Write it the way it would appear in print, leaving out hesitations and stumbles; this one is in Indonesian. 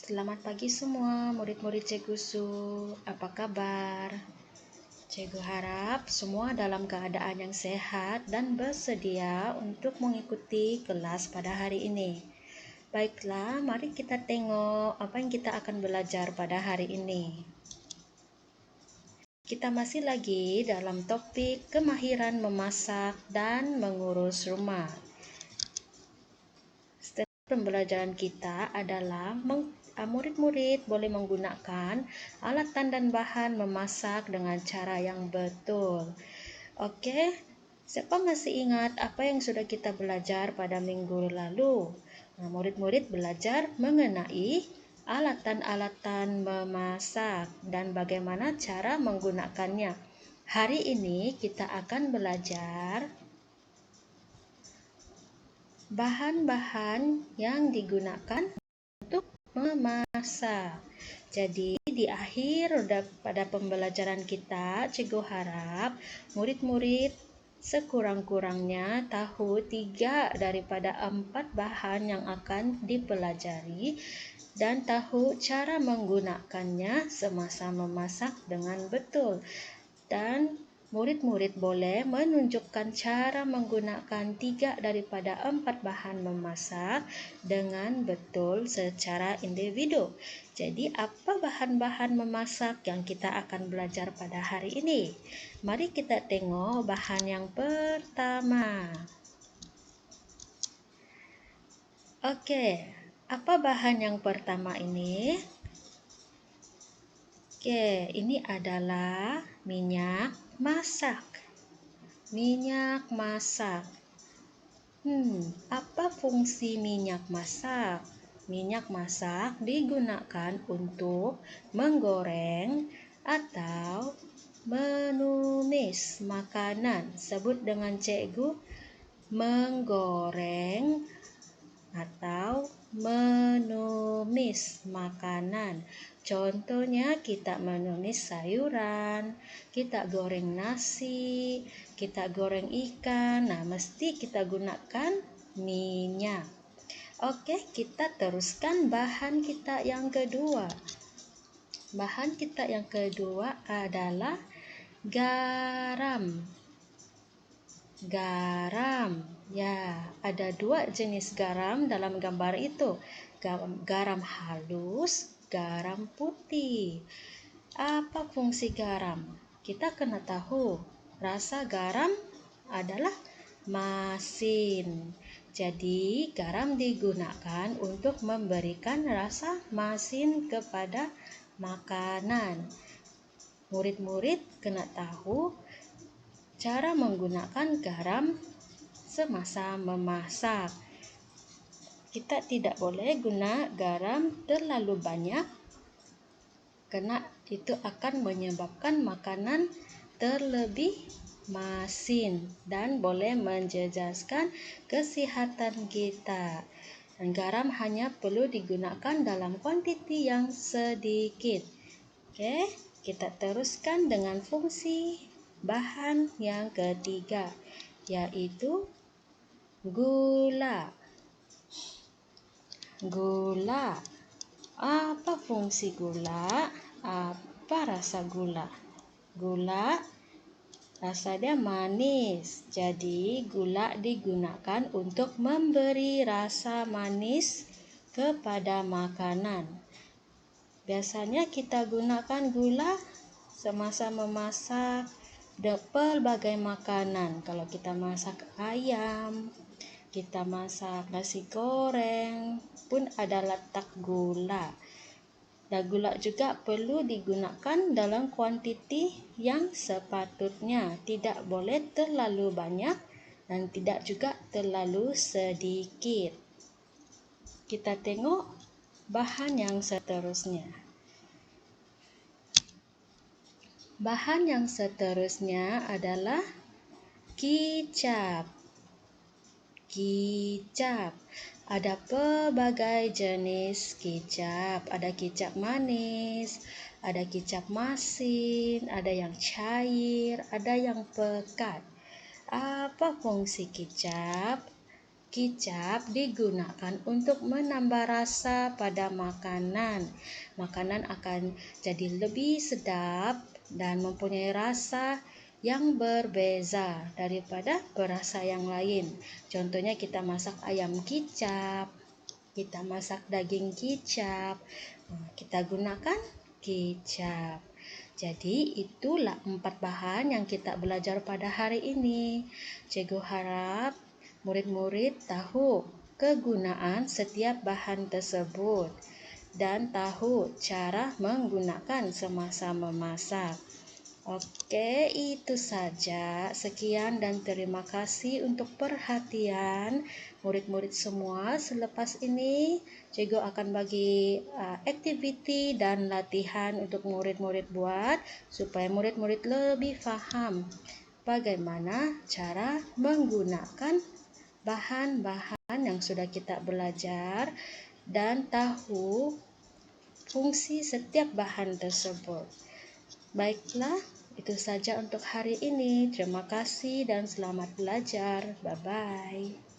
Selamat pagi semua murid-murid Cikgu Su. Apa kabar? Cikgu harap semua dalam keadaan yang sehat dan bersedia untuk mengikuti kelas pada hari ini. Baiklah, mari kita tengok apa yang kita akan belajar pada hari ini. Kita masih lagi dalam topik kemahiran memasak dan mengurus rumah. Pembelajaran kita adalah murid-murid boleh menggunakan alatan dan bahan memasak dengan cara yang betul. Oke, siapa masih ingat apa yang sudah kita belajar pada minggu lalu? Murid-murid belajar mengenai alatan-alatan memasak dan bagaimana cara menggunakannya. Hari ini kita akan belajar bahan-bahan yang digunakan untuk memasak. Jadi di akhir pada pembelajaran kita, Cikgu harap murid-murid sekurang-kurangnya tahu 3 daripada 4 bahan yang akan dipelajari dan tahu cara menggunakannya semasa memasak dengan betul. Dan murid-murid boleh menunjukkan cara menggunakan 3 daripada 4 bahan memasak dengan betul secara individu. Jadi apa bahan-bahan memasak yang kita akan belajar pada hari ini? Mari kita tengok bahan yang pertama. Oke, apa bahan yang pertama ini? Oke, ini adalah minyak masak. Minyak masak. Apa fungsi minyak masak? Minyak masak digunakan untuk menggoreng atau menumis makanan. Sebut dengan cikgu, menggoreng atau menumis makanan. Contohnya kita menumis sayuran, kita goreng nasi, kita goreng ikan. Mesti kita gunakan minyak. Oke, kita teruskan bahan kita yang kedua. Bahan kita yang kedua adalah garam. Garam. Ya, ada 2 jenis garam dalam gambar itu. Garam halus, garam putih. Apa fungsi garam? Kita kena tahu, rasa garam adalah masin. Jadi, garam digunakan untuk memberikan rasa masin kepada makanan. Murid-murid kena tahu cara menggunakan garam semasa memasak. Kita tidak boleh guna garam terlalu banyak karena itu akan menyebabkan makanan terlebih masin dan boleh menjejaskan kesehatan kita. Dan garam hanya perlu digunakan dalam kuantiti yang sedikit. Oke, kita teruskan dengan fungsi bahan yang ketiga, yaitu gula. Gula. Apa fungsi gula? Apa rasa gula? Gula rasa dia manis. Jadi gula digunakan untuk memberi rasa manis kepada makanan. Biasanya kita gunakan gula semasa memasak pelbagai makanan. Kalau kita masak ayam, kita masak nasi goreng, pun ada letak gula. Dan gula juga perlu digunakan dalam kuantiti yang sepatutnya. Tidak boleh terlalu banyak dan tidak juga terlalu sedikit. Kita tengok bahan yang seterusnya. Bahan yang seterusnya adalah kicap. Kicap. Ada pelbagai jenis kicap. Ada kicap manis, ada kicap masin, ada yang cair, ada yang pekat. Apa fungsi kicap? Kicap digunakan untuk menambah rasa pada makanan. Makanan akan jadi lebih sedap dan mempunyai rasa yang berbeza daripada berasa yang lain. Contohnya kita masak ayam kicap, kita masak daging kicap, kita gunakan kicap. Jadi itulah 4 bahan yang kita belajar pada hari ini. Cikgu harap murid-murid tahu kegunaan setiap bahan tersebut dan tahu cara menggunakan semasa memasak. Oke, itu saja. Sekian dan terima kasih untuk perhatian murid-murid semua. Selepas ini, cikgu akan bagi activity dan latihan untuk murid-murid buat supaya murid-murid lebih paham bagaimana cara menggunakan bahan-bahan yang sudah kita belajar dan tahu fungsi setiap bahan tersebut. Baiklah, itu saja untuk hari ini. Terima kasih dan selamat belajar. Bye-bye.